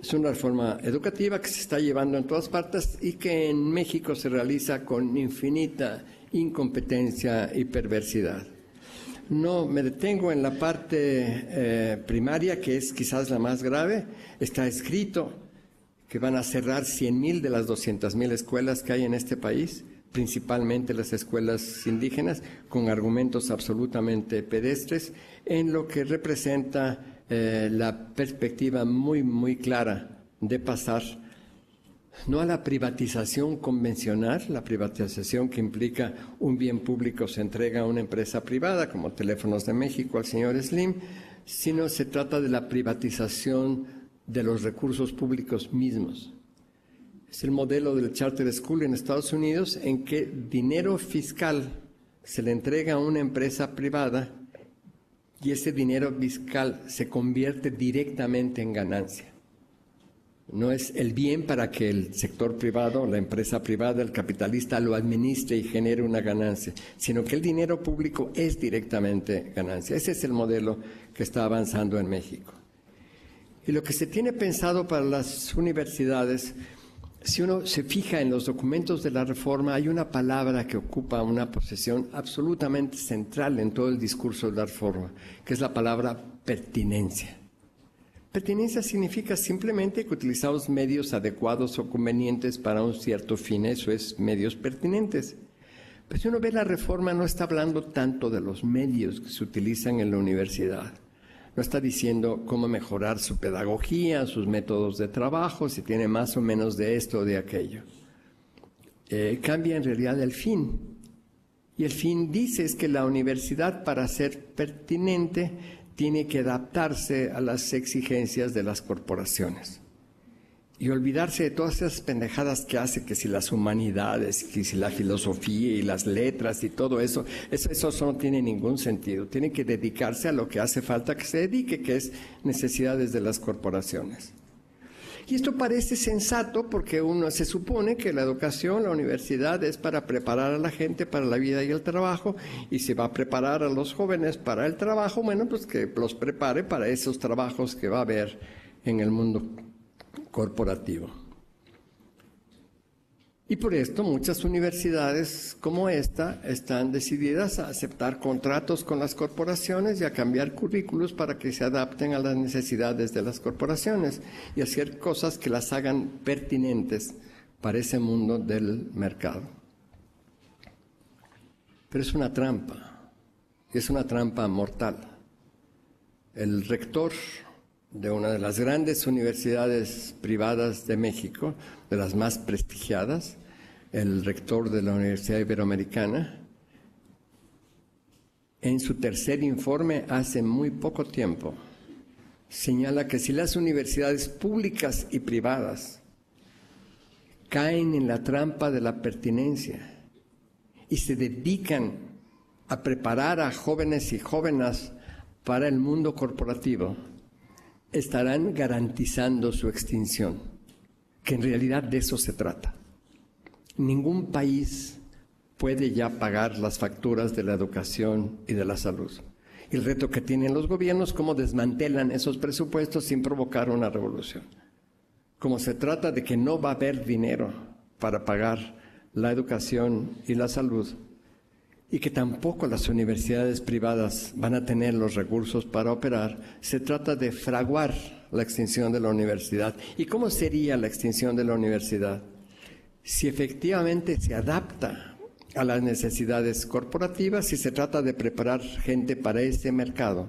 Es una reforma educativa que se está llevando en todas partes y que en México se realiza con infinita incompetencia y perversidad. No me detengo en la parte primaria, que es quizás la más grave. Está escrito que van a cerrar 100,000 de las 200,000 escuelas que hay en este país, principalmente las escuelas indígenas, con argumentos absolutamente pedestres, en lo que representa la perspectiva muy, muy clara de pasar no a la privatización convencional, la privatización que implica un bien público se entrega a una empresa privada, como Teléfonos de México al señor Slim, sino se trata de la privatización de los recursos públicos mismos. Es el modelo del Charter School en Estados Unidos, en que dinero fiscal se le entrega a una empresa privada y ese dinero fiscal se convierte directamente en ganancia. No es el bien para que el sector privado, la empresa privada, el capitalista lo administre y genere una ganancia, sino que el dinero público es directamente ganancia. Ese es el modelo que está avanzando en México. Y lo que se tiene pensado para las universidades, si uno se fija en los documentos de la reforma, hay una palabra que ocupa una posición absolutamente central en todo el discurso de la reforma, que es la palabra pertinencia. Pertinencia significa simplemente que utilizamos medios adecuados o convenientes para un cierto fin, eso es medios pertinentes. Pero si uno ve la reforma, no está hablando tanto de los medios que se utilizan en la universidad. No está diciendo cómo mejorar su pedagogía, sus métodos de trabajo, si tiene más o menos de esto o de aquello. Cambia en realidad el fin. Y el fin dice es que la universidad, para ser pertinente, tiene que adaptarse a las exigencias de las corporaciones y olvidarse de todas esas pendejadas que hace, que si las humanidades, que si la filosofía y las letras y todo eso no tiene ningún sentido. Tiene que dedicarse a lo que hace falta que se dedique, que es necesidades de las corporaciones. Y esto parece sensato porque uno se supone que la educación, la universidad es para preparar a la gente para la vida y el trabajo, y si va a preparar a los jóvenes para el trabajo, bueno, pues que los prepare para esos trabajos que va a haber en el mundo corporativo. Y por esto muchas universidades como esta están decididas a aceptar contratos con las corporaciones y a cambiar currículos para que se adapten a las necesidades de las corporaciones y hacer cosas que las hagan pertinentes para ese mundo del mercado. Pero es una trampa, es una trampa mortal. El rector de una de las grandes universidades privadas de México, de las más prestigiadas, el rector de la Universidad Iberoamericana, en su tercer informe hace muy poco tiempo, señala que si las universidades públicas y privadas caen en la trampa de la pertinencia y se dedican a preparar a jóvenes y jóvenes para el mundo corporativo, estarán garantizando su extinción, que en realidad de eso se trata. Ningún país puede ya pagar las facturas de la educación y de la salud. Y el reto que tienen los gobiernos, cómo desmantelan esos presupuestos sin provocar una revolución. Como se trata de que no va a haber dinero para pagar la educación y la salud, y que tampoco las universidades privadas van a tener los recursos para operar, se trata de fraguar la extinción de la universidad. ¿Y cómo sería la extinción de la universidad? Si efectivamente se adapta a las necesidades corporativas, si se trata de preparar gente para ese mercado,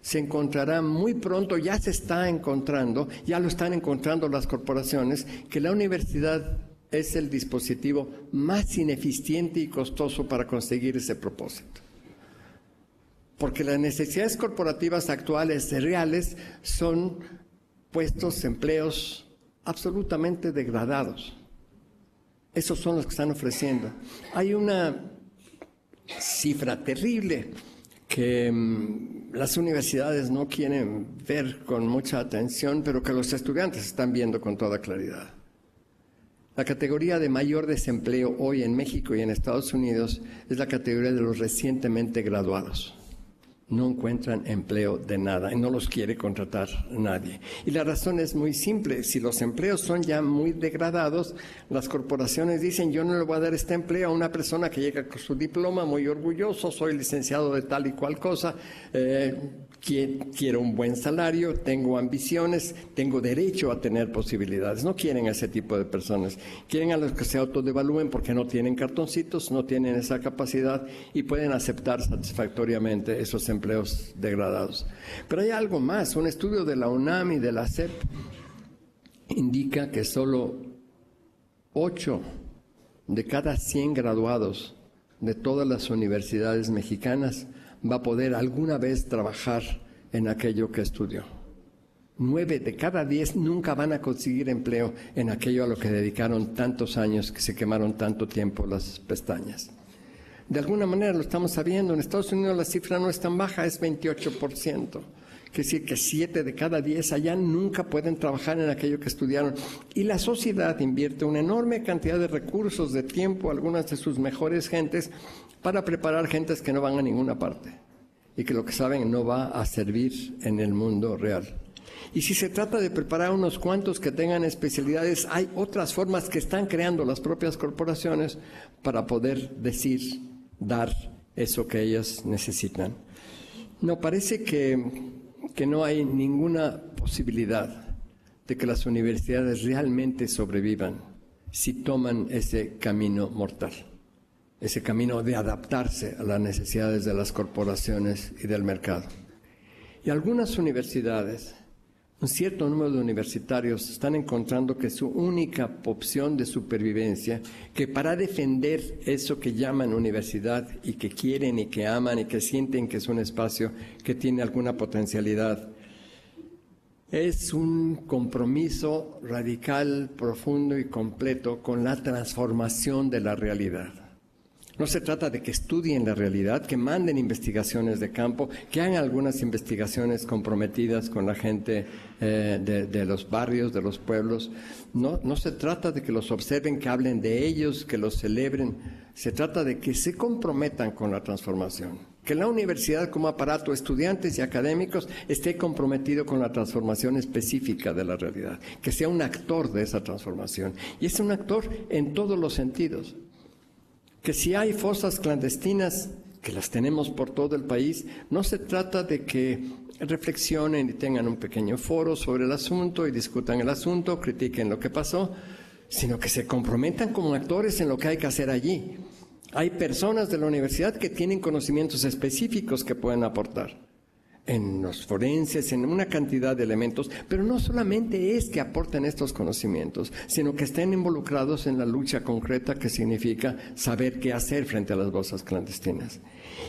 se encontrará muy pronto, ya se está encontrando, ya lo están encontrando las corporaciones, que la universidad es el dispositivo más ineficiente y costoso para conseguir ese propósito. Porque las necesidades corporativas actuales reales son puestos, empleos absolutamente degradados. Esos son los que están ofreciendo. Hay una cifra terrible que las universidades no quieren ver con mucha atención, pero que los estudiantes están viendo con toda claridad. La categoría de mayor desempleo hoy en México y en Estados Unidos es la categoría de los recientemente graduados. no encuentran empleo de nada y no los quiere contratar nadie. Y la razón es muy simple. Si los empleos son ya muy degradados, las corporaciones dicen, yo no le voy a dar este empleo a una persona que llega con su diploma muy orgulloso, soy licenciado de tal y cual cosa, quiero un buen salario, tengo ambiciones, tengo derecho a tener posibilidades. No quieren a ese tipo de personas. Quieren a los que se autodevalúen porque no tienen cartoncitos, no tienen esa capacidad y pueden aceptar satisfactoriamente esos empleos degradados. Pero hay algo más. Un estudio de la UNAM y de la SEP indica que solo 8 de cada 100 graduados de todas las universidades mexicanas va a poder alguna vez trabajar en aquello que estudió. 9 de cada 10 nunca van a conseguir empleo en aquello a lo que dedicaron tantos años, que se quemaron tanto tiempo las pestañas. De alguna manera lo estamos sabiendo. En Estados Unidos la cifra no es tan baja, es 28%. Quiere decir que 7 de cada 10 allá nunca pueden trabajar en aquello que estudiaron. Y la sociedad invierte una enorme cantidad de recursos, de tiempo, algunas de sus mejores gentes, para preparar gentes que no van a ninguna parte y que lo que saben no va a servir en el mundo real. Y si se trata de preparar unos cuantos que tengan especialidades, hay otras formas que están creando las propias corporaciones para poder dar eso que ellas necesitan. No, parece que no hay ninguna posibilidad de que las universidades realmente sobrevivan si toman ese camino mortal, ese camino de adaptarse a las necesidades de las corporaciones y del mercado. Y algunas universidades, un cierto número de universitarios, están encontrando que su única opción de supervivencia, que para defender eso que llaman universidad y que quieren y que aman y que sienten que es un espacio que tiene alguna potencialidad, es un compromiso radical, profundo y completo con la transformación de la realidad. No se trata de que estudien la realidad, que manden investigaciones de campo, que hagan algunas investigaciones comprometidas con la gente de los barrios, de los pueblos. No se trata de que los observen, que hablen de ellos, que los celebren. Se trata de que se comprometan con la transformación. Que la universidad como aparato, estudiantes y académicos, esté comprometido con la transformación específica de la realidad. Que sea un actor de esa transformación. Y es un actor en todos los sentidos. Que si hay fosas clandestinas, que las tenemos por todo el país, no se trata de que reflexionen y tengan un pequeño foro sobre el asunto y discutan el asunto, critiquen lo que pasó, sino que se comprometan como actores en lo que hay que hacer allí. Hay personas de la universidad que tienen conocimientos específicos que pueden aportar. En los forenses, en una cantidad de elementos, pero no solamente es que aporten estos conocimientos, sino que estén involucrados en la lucha concreta que significa saber qué hacer frente a las fosas clandestinas.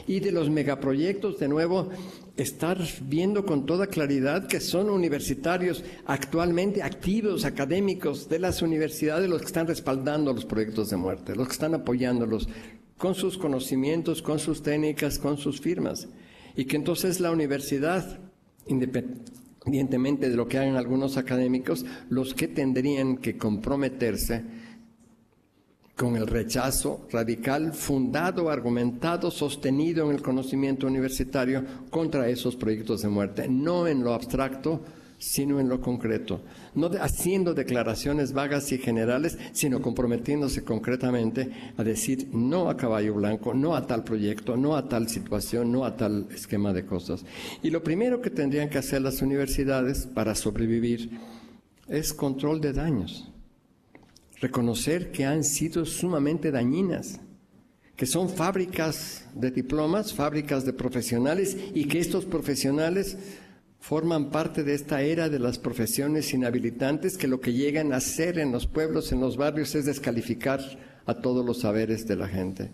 Y de los megaproyectos, de nuevo, estar viendo con toda claridad que son universitarios actualmente activos, académicos de las universidades, los que están respaldando los proyectos de muerte, los que están apoyándolos con sus conocimientos, con sus técnicas, con sus firmas. Y que entonces la universidad, independientemente de lo que hagan algunos académicos, los que tendrían que comprometerse con el rechazo radical, fundado, argumentado, sostenido en el conocimiento universitario contra esos proyectos de muerte, no en lo abstracto, sino en lo concreto, no haciendo declaraciones vagas y generales, sino comprometiéndose concretamente a decir no a caballo blanco, no a tal proyecto, no a tal situación, no a tal esquema de cosas. Y lo primero que tendrían que hacer las universidades para sobrevivir es control de daños, reconocer que han sido sumamente dañinas, que son fábricas de diplomas, fábricas de profesionales y que estos profesionales forman parte de esta era de las profesiones inhabilitantes que lo que llegan a hacer en los pueblos, en los barrios, es descalificar a todos los saberes de la gente.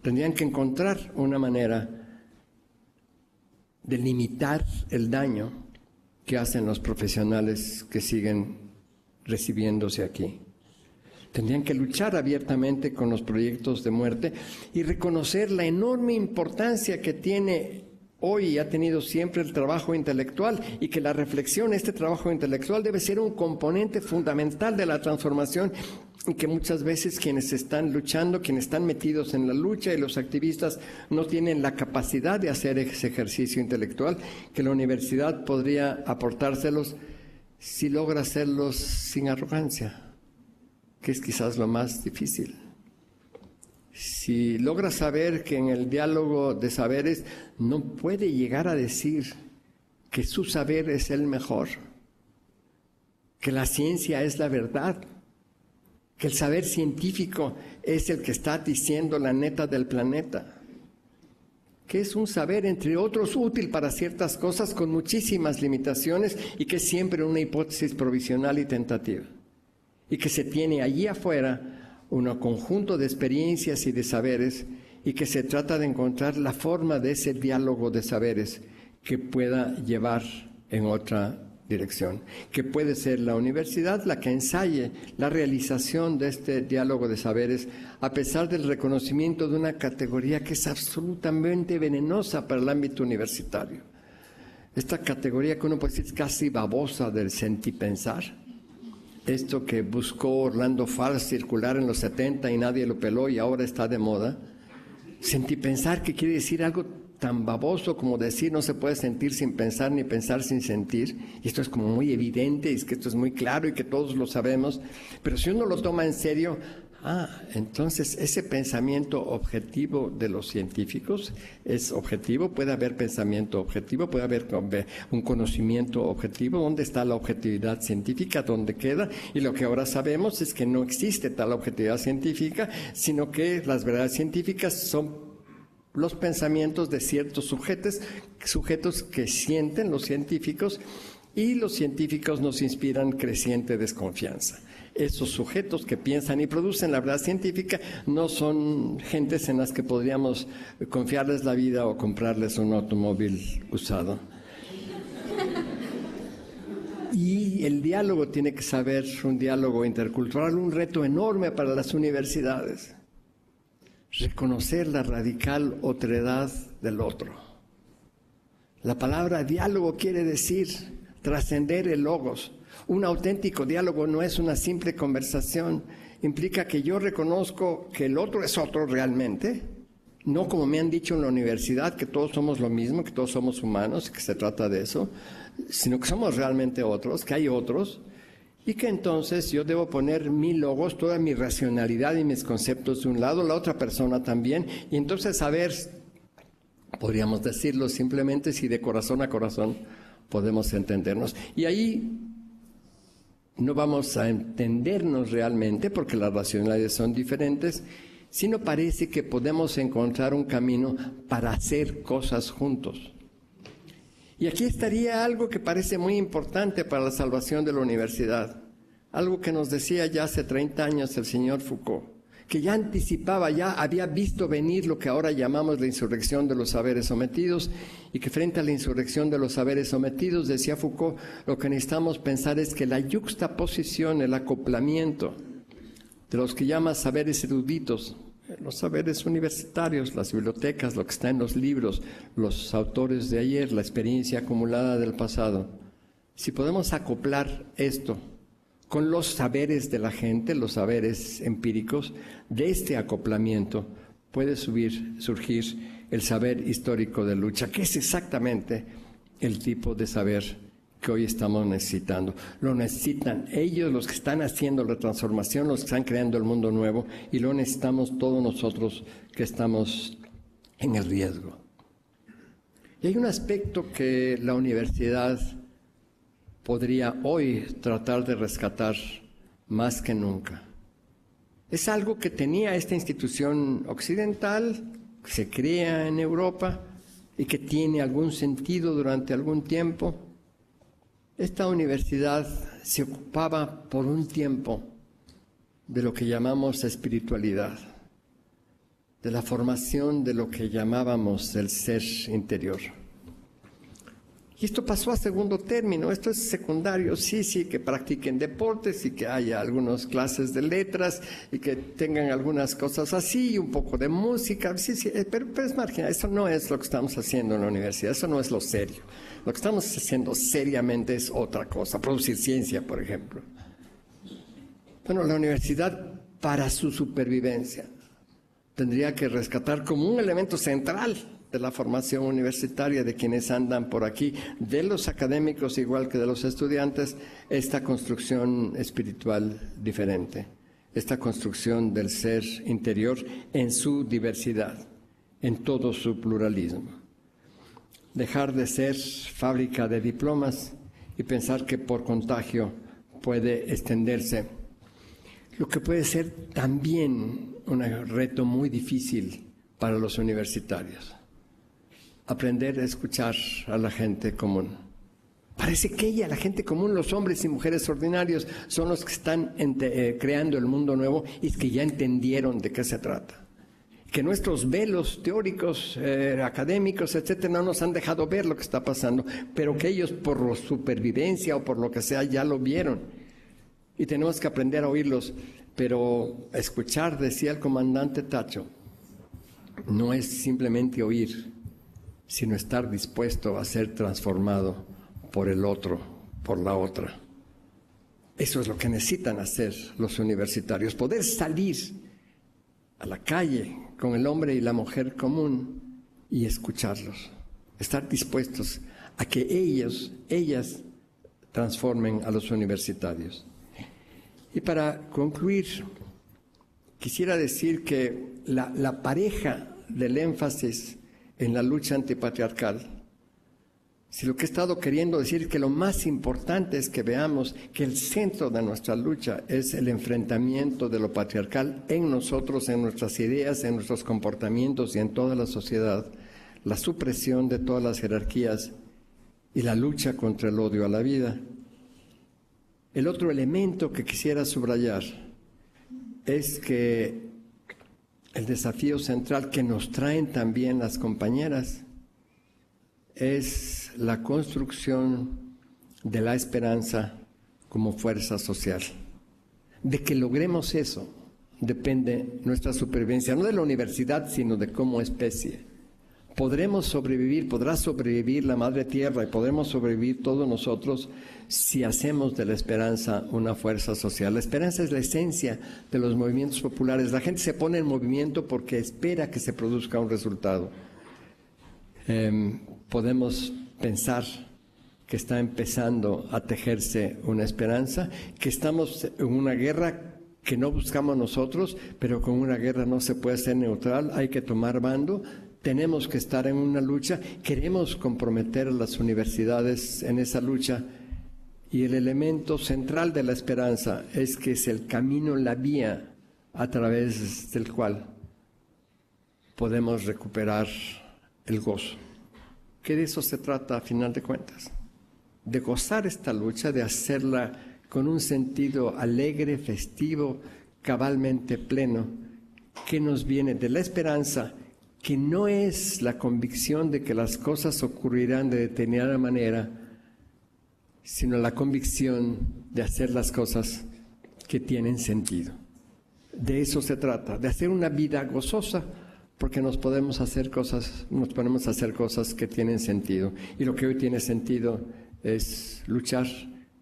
Tendrían que encontrar una manera de limitar el daño que hacen los profesionales que siguen recibiéndose aquí. Tendrían que luchar abiertamente con los proyectos de muerte y reconocer la enorme importancia que tiene hoy ha tenido siempre el trabajo intelectual y que la reflexión, este trabajo intelectual debe ser un componente fundamental de la transformación y que muchas veces quienes están luchando, quienes están metidos en la lucha y los activistas no tienen la capacidad de hacer ese ejercicio intelectual, que la universidad podría aportárselos si logra hacerlos sin arrogancia, que es quizás lo más difícil. Si logra saber que en el diálogo de saberes no puede llegar a decir que su saber es el mejor, que la ciencia es la verdad, que el saber científico es el que está diciendo la neta del planeta, que es un saber, entre otros, útil para ciertas cosas con muchísimas limitaciones y que es siempre una hipótesis provisional y tentativa, y que se tiene allí afuera un conjunto de experiencias y de saberes y que se trata de encontrar la forma de ese diálogo de saberes que pueda llevar en otra dirección, que puede ser la universidad la que ensaye la realización de este diálogo de saberes a pesar del reconocimiento de una categoría que es absolutamente venenosa para el ámbito universitario. Esta categoría que uno puede decir casi babosa del sentipensar. Esto que buscó Orlando Fals circular en los 70 y nadie lo peló y ahora está de moda. Sentipensar, que quiere decir algo tan baboso como decir no se puede sentir sin pensar ni pensar sin sentir. Y esto es como muy evidente, y es que esto es muy claro y que todos lo sabemos. Pero si uno lo toma en serio, entonces ese pensamiento objetivo de los científicos es objetivo, puede haber pensamiento objetivo, puede haber un conocimiento objetivo. ¿Dónde está la objetividad científica? ¿Dónde queda? Y lo que ahora sabemos es que no existe tal objetividad científica, sino que las verdades científicas son los pensamientos de ciertos sujetos que sienten los científicos, y los científicos nos inspiran creciente desconfianza. Esos sujetos que piensan y producen la verdad científica no son gentes en las que podríamos confiarles la vida o comprarles un automóvil usado. Y el diálogo tiene que saber, un diálogo intercultural, un reto enorme para las universidades. Reconocer la radical otredad del otro. La palabra diálogo quiere decir trascender el logos. Un auténtico diálogo no es una simple conversación, implica que yo reconozco que el otro es otro realmente, no como me han dicho en la universidad, que todos somos lo mismo, que todos somos humanos, que se trata de eso, sino que somos realmente otros, que hay otros, y que entonces yo debo poner mi logos, toda mi racionalidad y mis conceptos de un lado, la otra persona también, y entonces saber, podríamos decirlo simplemente, si de corazón a corazón podemos entendernos. Y ahí no vamos a entendernos realmente porque las racionalidades son diferentes, sino parece que podemos encontrar un camino para hacer cosas juntos. Y aquí estaría algo que parece muy importante para la salvación de la universidad, algo que nos decía ya hace 30 años el señor Foucault, que ya anticipaba, ya había visto venir lo que ahora llamamos la insurrección de los saberes sometidos, y que frente a la insurrección de los saberes sometidos, decía Foucault, lo que necesitamos pensar es que la yuxtaposición, el acoplamiento de los que llama saberes eruditos, los saberes universitarios, las bibliotecas, lo que está en los libros, los autores de ayer, la experiencia acumulada del pasado, si podemos acoplar esto con los saberes de la gente, los saberes empíricos, de este acoplamiento puede surgir el saber histórico de lucha, que es exactamente el tipo de saber que hoy estamos necesitando. Lo necesitan ellos, los que están haciendo la transformación, los que están creando el mundo nuevo, y lo necesitamos todos nosotros que estamos en el riesgo. Y hay un aspecto que la universidad podría hoy tratar de rescatar más que nunca. Es algo que tenía esta institución occidental, que se crea en Europa y que tiene algún sentido durante algún tiempo. Esta universidad se ocupaba por un tiempo de lo que llamamos espiritualidad, de la formación de lo que llamábamos el ser interior. Y esto pasó a segundo término, esto es secundario, sí, que practiquen deportes y que haya algunas clases de letras y que tengan algunas cosas así y un poco de música, sí, pero es marginal, eso no es lo que estamos haciendo en la universidad, eso no es lo serio. Lo que estamos haciendo seriamente es otra cosa, producir ciencia, por ejemplo. Bueno, la universidad, para su supervivencia, tendría que rescatar como un elemento central de la formación universitaria de quienes andan por aquí, de los académicos igual que de los estudiantes, esta construcción espiritual diferente, esta construcción del ser interior en su diversidad, en todo su pluralismo. Dejar de ser fábrica de diplomas y pensar que por contagio puede extenderse. Lo que puede ser también un reto muy difícil para los universitarios. Aprender a escuchar a la gente común. Parece que la gente común, los hombres y mujeres ordinarios, son los que están creando el mundo nuevo y es que ya entendieron de qué se trata. Que nuestros velos teóricos, académicos, etcétera, no nos han dejado ver lo que está pasando, pero que ellos por supervivencia o por lo que sea ya lo vieron. Y tenemos que aprender a oírlos, pero escuchar, decía el comandante Tacho, no es simplemente oír, sino estar dispuesto a ser transformado por el otro, por la otra. Eso es lo que necesitan hacer los universitarios, poder salir a la calle con el hombre y la mujer común y escucharlos, estar dispuestos a que ellas transformen a los universitarios. Y para concluir, quisiera decir que la pareja del énfasis en la lucha antipatriarcal, si lo que he estado queriendo decir es que lo más importante es que veamos que el centro de nuestra lucha es el enfrentamiento de lo patriarcal en nosotros, en nuestras ideas, en nuestros comportamientos y en toda la sociedad, la supresión de todas las jerarquías y la lucha contra el odio a la vida. El otro elemento que quisiera subrayar es que el desafío central que nos traen también las compañeras es la construcción de la esperanza como fuerza social. De que logremos eso depende nuestra supervivencia, no de la universidad, sino de como especie. Podremos sobrevivir, podrá sobrevivir la Madre Tierra y podremos sobrevivir todos nosotros si hacemos de la esperanza una fuerza social. La esperanza es la esencia de los movimientos populares. La gente se pone en movimiento porque espera que se produzca un resultado. Podemos pensar que está empezando a tejerse una esperanza, que estamos en una guerra que no buscamos nosotros, pero con una guerra no se puede ser neutral, hay que tomar bando. Tenemos que estar en una lucha, queremos comprometer a las universidades en esa lucha y el elemento central de la esperanza es que es el camino, la vía a través del cual podemos recuperar el gozo. Que de eso se trata a final de cuentas, de gozar esta lucha, de hacerla con un sentido alegre, festivo, cabalmente pleno, que nos viene de la esperanza, que no es la convicción de que las cosas ocurrirán de determinada manera, sino la convicción de hacer las cosas que tienen sentido. De eso se trata, de hacer una vida gozosa, porque nos ponemos a hacer cosas que tienen sentido. Y lo que hoy tiene sentido es luchar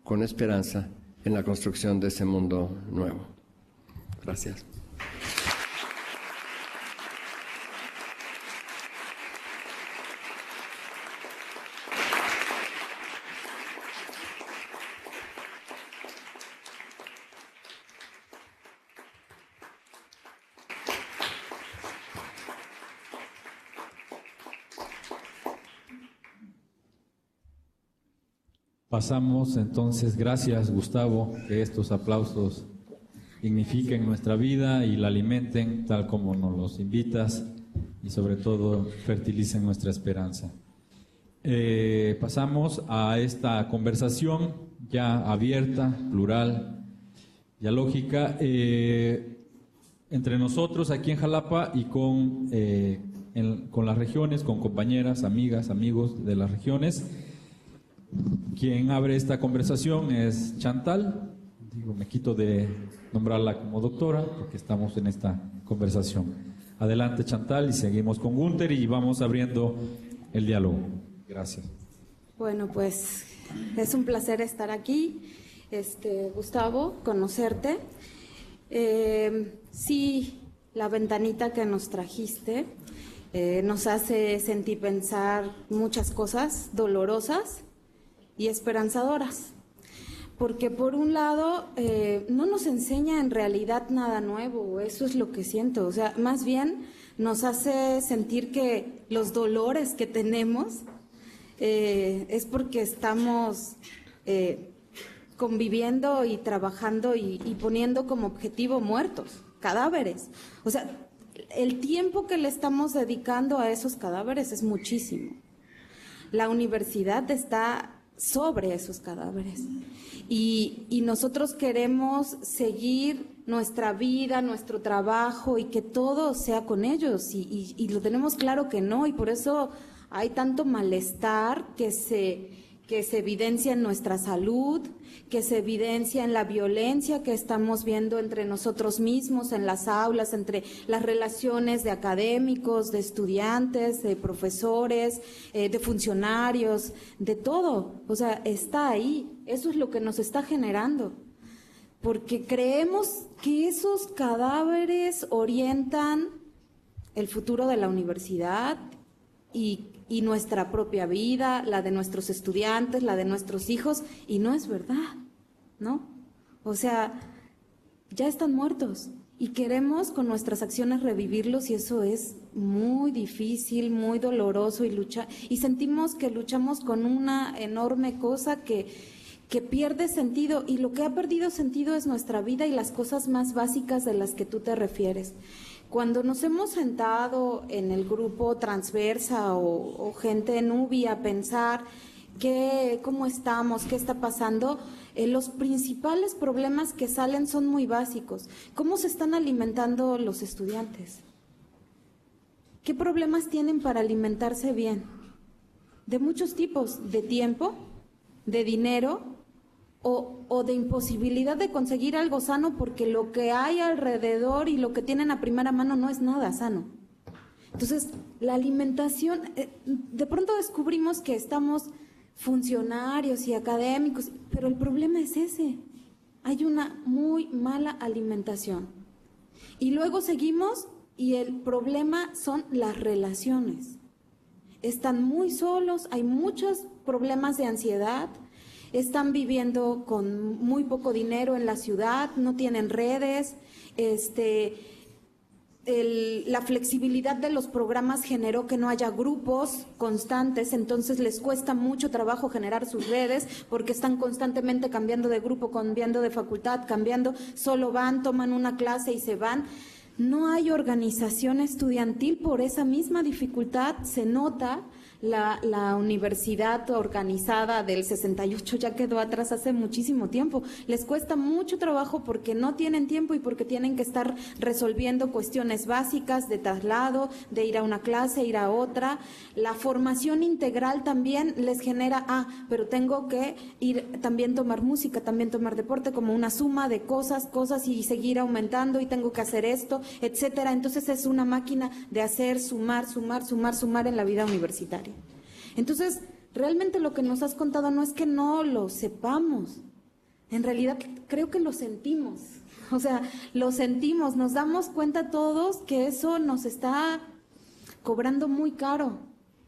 con esperanza en la construcción de ese mundo nuevo. Gracias. Pasamos entonces, gracias Gustavo, que estos aplausos dignifiquen nuestra vida y la alimenten tal como nos los invitas y sobre todo fertilicen nuestra esperanza. Pasamos a esta conversación ya abierta, plural, dialógica, entre nosotros aquí en Jalapa y con las regiones, con compañeras, amigas, amigos de las regiones. Quien abre esta conversación es Chantal. Digo, me quito de nombrarla como doctora porque estamos en esta conversación. Adelante, Chantal, y seguimos con Gunther y vamos abriendo el diálogo. Gracias. Bueno, pues es un placer estar aquí, Gustavo, conocerte. Sí, la ventanita que nos trajiste nos hace sentir pensar muchas cosas dolorosas y esperanzadoras. Porque por un lado no nos enseña en realidad nada nuevo, eso es lo que siento. O sea, más bien nos hace sentir que los dolores que tenemos es porque estamos conviviendo y trabajando y poniendo como objetivo muertos, cadáveres. O sea, el tiempo que le estamos dedicando a esos cadáveres es muchísimo. La universidad está sobre esos cadáveres y nosotros queremos seguir nuestra vida, nuestro trabajo y que todo sea con ellos y lo tenemos claro que no, y por eso hay tanto malestar que se evidencia en nuestra salud, que se evidencia en la violencia que estamos viendo entre nosotros mismos, en las aulas, entre las relaciones de académicos, de estudiantes, de profesores, de funcionarios, de todo. O sea, está ahí. Eso es lo que nos está generando. Porque creemos que esos cadáveres orientan el futuro de la universidad y nuestra propia vida, la de nuestros estudiantes, la de nuestros hijos, y no es verdad, ¿no? O sea, ya están muertos y queremos con nuestras acciones revivirlos y eso es muy difícil, muy doloroso y sentimos que luchamos con una enorme cosa que pierde sentido, y lo que ha perdido sentido es nuestra vida y las cosas más básicas de las que tú te refieres. Cuando nos hemos sentado en el grupo Transversa o gente en UBI a pensar cómo estamos, qué está pasando, los principales problemas que salen son muy básicos. ¿Cómo se están alimentando los estudiantes? ¿Qué problemas tienen para alimentarse bien? De muchos tipos, de tiempo, de dinero o de imposibilidad de conseguir algo sano porque lo que hay alrededor y lo que tienen a primera mano no es nada sano. Entonces, la alimentación, de pronto descubrimos que estamos funcionarios y académicos, pero el problema es ese. Hay una muy mala alimentación. Y luego seguimos y el problema son las relaciones. Están muy solos, hay muchos problemas de ansiedad, están viviendo con muy poco dinero en la ciudad, no tienen redes, la flexibilidad de los programas generó que no haya grupos constantes, entonces les cuesta mucho trabajo generar sus redes porque están constantemente cambiando de grupo, cambiando de facultad, solo van, toman una clase y se van. No hay organización estudiantil por esa misma dificultad, se nota. La universidad organizada del 68 ya quedó atrás hace muchísimo tiempo. Les cuesta mucho trabajo porque no tienen tiempo y porque tienen que estar resolviendo cuestiones básicas de traslado, de ir a una clase, ir a otra. La formación integral también les genera, pero tengo que ir también tomar música, también tomar deporte, como una suma de cosas y seguir aumentando y tengo que hacer esto, etcétera. Entonces es una máquina de hacer, sumar en la vida universitaria. Entonces, realmente lo que nos has contado no es que no lo sepamos, en realidad creo que lo sentimos, o sea, lo sentimos, nos damos cuenta todos que eso nos está cobrando muy caro,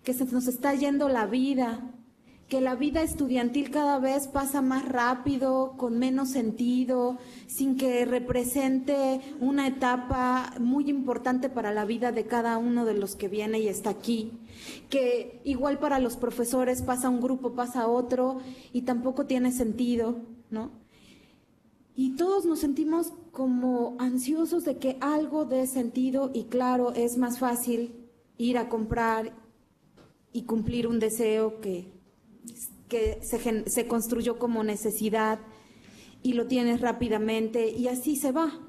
que se nos está yendo la vida, que la vida estudiantil cada vez pasa más rápido, con menos sentido, sin que represente una etapa muy importante para la vida de cada uno de los que viene y está aquí, que igual para los profesores pasa un grupo, pasa otro y tampoco tiene sentido, ¿no? Y todos nos sentimos como ansiosos de que algo dé sentido y claro, es más fácil ir a comprar y cumplir un deseo que se construyó como necesidad y lo tienes rápidamente y así se va,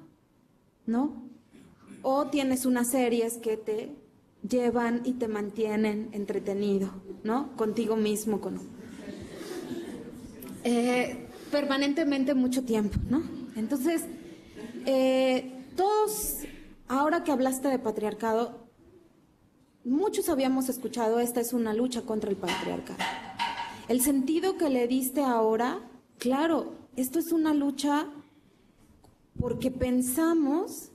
¿no? O tienes unas series que te llevan y te mantienen entretenido, ¿no? Contigo mismo. permanentemente mucho tiempo, ¿no? Entonces, todos, ahora que hablaste de patriarcado, muchos habíamos escuchado, esta es una lucha contra el patriarcado. El sentido que le diste ahora, claro, esto es una lucha porque pensamos,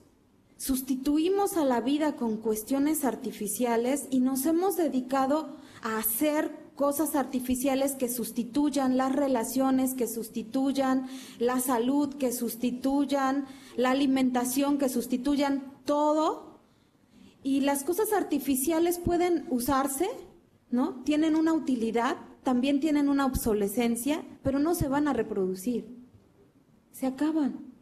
sustituimos a la vida con cuestiones artificiales y nos hemos dedicado a hacer cosas artificiales que sustituyan las relaciones, que sustituyan la salud, que sustituyan la alimentación, que sustituyan todo. Y las cosas artificiales pueden usarse, ¿no? Tienen una utilidad, también tienen una obsolescencia, pero no se van a reproducir. Se acaban.